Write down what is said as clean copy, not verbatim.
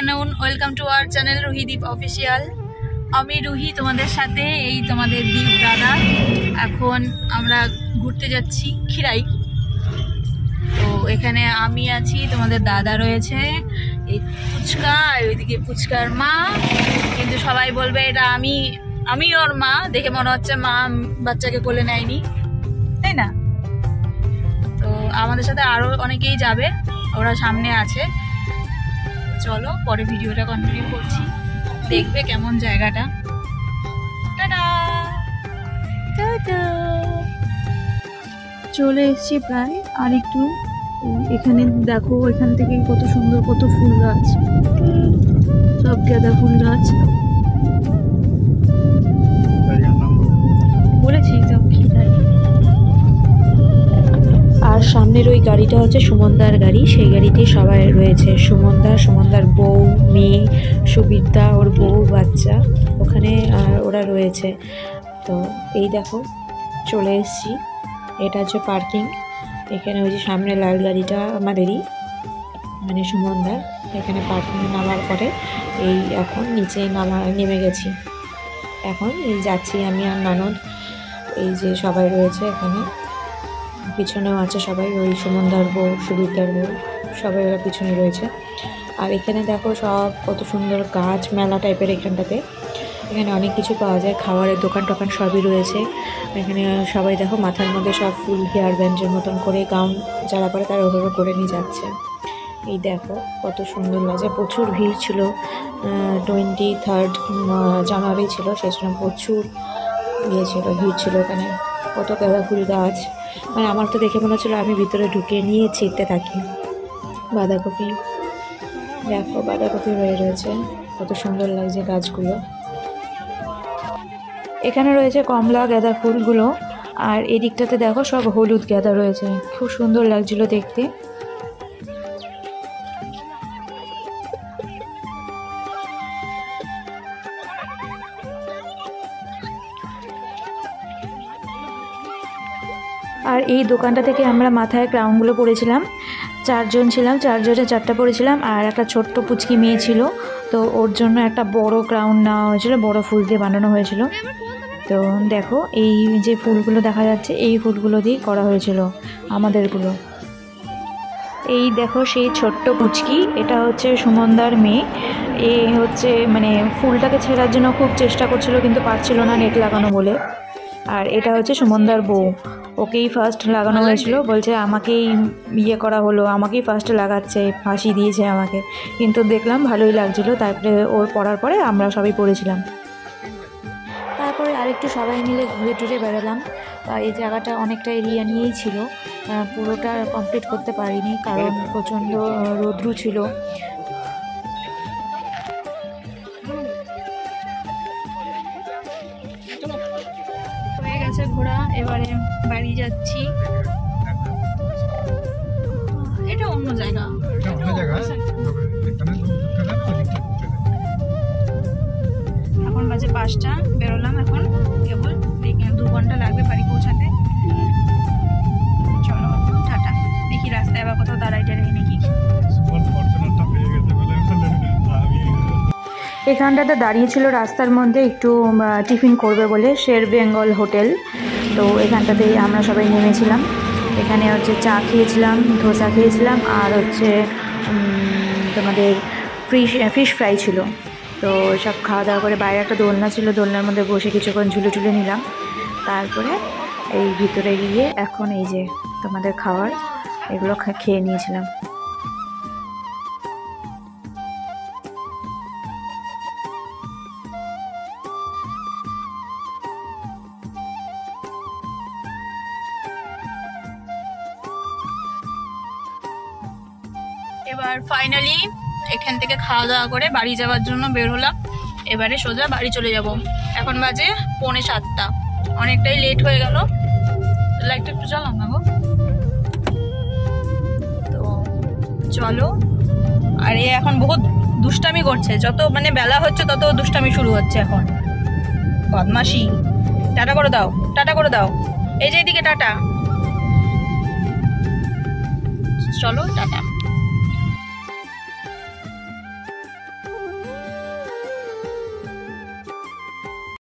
Afternoon, welcome to our channel Ruhideep official. আমি রুহি, তোমাদের সাথে এই তোমাদের দীপ দাদা। এখন আমরা ঘুরতে যাচ্ছি খিরাই। তো এখানে আমি আছি, তোমাদের দাদা রয়েছে, এই ফুচকা আর ওইদিকে ফুচকার মা। কিন্তু সবাই বলবে এটা আমি ওর মা, দেখে মনে হচ্ছে মা বাচ্চাকে কোলে নেয়নি, তাই না? তো আমাদের সাথে আরও অনেকেই যাবে, ওরা সামনে আছে। চলো পরে ভিডিওটা কন্টিনিউ করছি, দেখবে কেমন জায়গাটা। টাটা। চলে এসছি প্রায়, আর একটু। এখানে দেখো, এখান থেকে কত সুন্দর কত ফুল গাছ, সব গাঁদা ফুল গাছ। বলেছি তো। আর সামনের ওই গাড়িটা হচ্ছে সুমনদার গাড়ি, সেই গাড়িতে সবাই রয়েছে। সুমনদার বউ, মেয়ে, সুবিদ্যা, ওর বউ, বাচ্চা ওখানে ওরা রয়েছে। তো এই দেখো চলে এসেছি, এটা হচ্ছে পার্কিং। এখানে ওই যে সামনে লাল গাড়িটা আমাদেরই, মানে সুমনদার। এখানে পার্কিংয়ে নামার পরে এই এখন নিচে নেমে গেছি। এখন এই যাচ্ছি আমি আর ননদ, এই যে সবাই রয়েছে এখানে, পিছনেও আছে সবাই, ওই সুমনদার বউ, সুবিদ্যার বউ, সবাই ওরা পিছনে রয়েছে। আর এখানে দেখো সব কত সুন্দর গাছ, মেলা টাইপের এখানটাতে। এখানে অনেক কিছু পাওয়া যায়, খাবারের দোকান টোকান সবই রয়েছে। এখানে সবাই দেখো মাথার মধ্যে সব ফুল, হেয়ার ব্যান্ডের মতন করে গাউন যারা পরে তারা ওভাবে করে নিয়ে যাচ্ছে। এই দেখো কত সুন্দর লাগছে। প্রচুর ভিড় ছিল, 23 জানুয়ারি ছিল, সেই জন্য প্রচুর ভিড় ছিল এখানে। কত গাঁদা ফুল গাছ, মানে আমার তো দেখে মনে হচ্ছিলো আমি ভিতরে ঢুকে নিয়ে ছিটতে থাকি। বাঁধাকপি দেখো, বাঁধাকপি রয়েছে, কত সুন্দর লাগছে গাছগুলো। এখানে রয়েছে কমলা গাঁদা ফুলগুলো, আর এদিকটাতে দেখো সব হলুদ গাঁদা রয়েছে, খুব সুন্দর লাগছিল দেখতে। আর এই দোকানটা থেকে আমরা মাথায় ক্রাউনগুলো পরেছিলাম, 4 জন ছিলাম, 4 জনে 4টা পরেছিলাম। আর একটা ছোট্ট পুচকি মেয়ে ছিল, তো ওর জন্য একটা বড় ক্রাউন নেওয়া হয়েছিল, বড় ফুল দিয়ে বানানো হয়েছিল। তো দেখো এই যে ফুলগুলো দেখা যাচ্ছে, এই ফুলগুলো দিয়ে করা হয়েছিল আমাদেরগুলো। এই দেখো সেই ছোট্ট পুচকি, এটা হচ্ছে সুমনদার মেয়ে। এ হচ্ছে মানে ফুলটাকে ছেঁড়ার জন্য খুব চেষ্টা করছিল, কিন্তু পারছিল না নেট লাগানো বলে। আর এটা হচ্ছে সুমনদার বউ, ওকেই ফার্স্ট লাগানো হয়েছিল, বলছে আমাকেই করা হলো, আমাকেই ফার্স্ট লাগাচ্ছে, ফাঁসি দিয়েছে আমাকে। কিন্তু দেখলাম ভালোই লাগছিলো, তারপরে ওর পড়ার পরে আমরা সবাই পড়েছিলাম। তারপরে আরেকটু সবাই মিলে ঘুরে টুরে বেড়ালাম। এই জায়গাটা অনেকটা এরিয়া নিয়েই ছিল, পুরোটা কমপ্লিট করতে পারিনি কারণ প্রচণ্ড রৌদ্র ছিল। হয়ে গেছে ঘোরা, এবারে বাড়ি যাচ্ছি। এটা অন্য জায়গা, এখন বাজে 5টা, বেরোলাম এখন, কেবল 2 ঘন্টা লাগবে বাড়ি পৌঁছাতে। চলো টাটা। দেখি রাস্তায় আবার কোথাও দাঁড়াই নাকি। এখানটাতে দাঁড়িয়েছিল রাস্তার মধ্যে একটু টিফিন করবে বলে, শের বেঙ্গল হোটেল। তো এখানটাতেই আমরা সবাই নেমেছিলাম। এখানে হচ্ছে চা খেয়েছিলাম, ধোসা খেয়েছিলাম, আর হচ্ছে তোমাদের ফিশ ফ্রাই ছিল। তো সব খাওয়া দাওয়া করে বাইরে একটা দোলনা ছিল, দোলনার মধ্যে বসে কিছুক্ষণ ঝুলে নিলাম। তারপরে এই ভিতরে গিয়ে এখন এই যে তোমাদের খাবার এগুলো খেয়ে নিয়েছিলাম। এবার ফাইনালি এখান থেকে খাওয়া দাওয়া করে বাড়ি যাওয়ার জন্য বের হলাম। এবারে সোজা বাড়ি চলে যাব। এখন বাজে 6:45, অনেকটাই লেট হয়ে গেল। লাইটটা একটু জ্বালাম না গো। তো চলো। আর এ এখন বহুত দুষ্টামি করছে, যত মানে বেলা হচ্ছে তত দুষ্টামি শুরু হচ্ছে এখন, বদমাশি। টাটা করে দাও, টাটা করে দাও, এই যে এদিকে টাটা। চলো টাটা।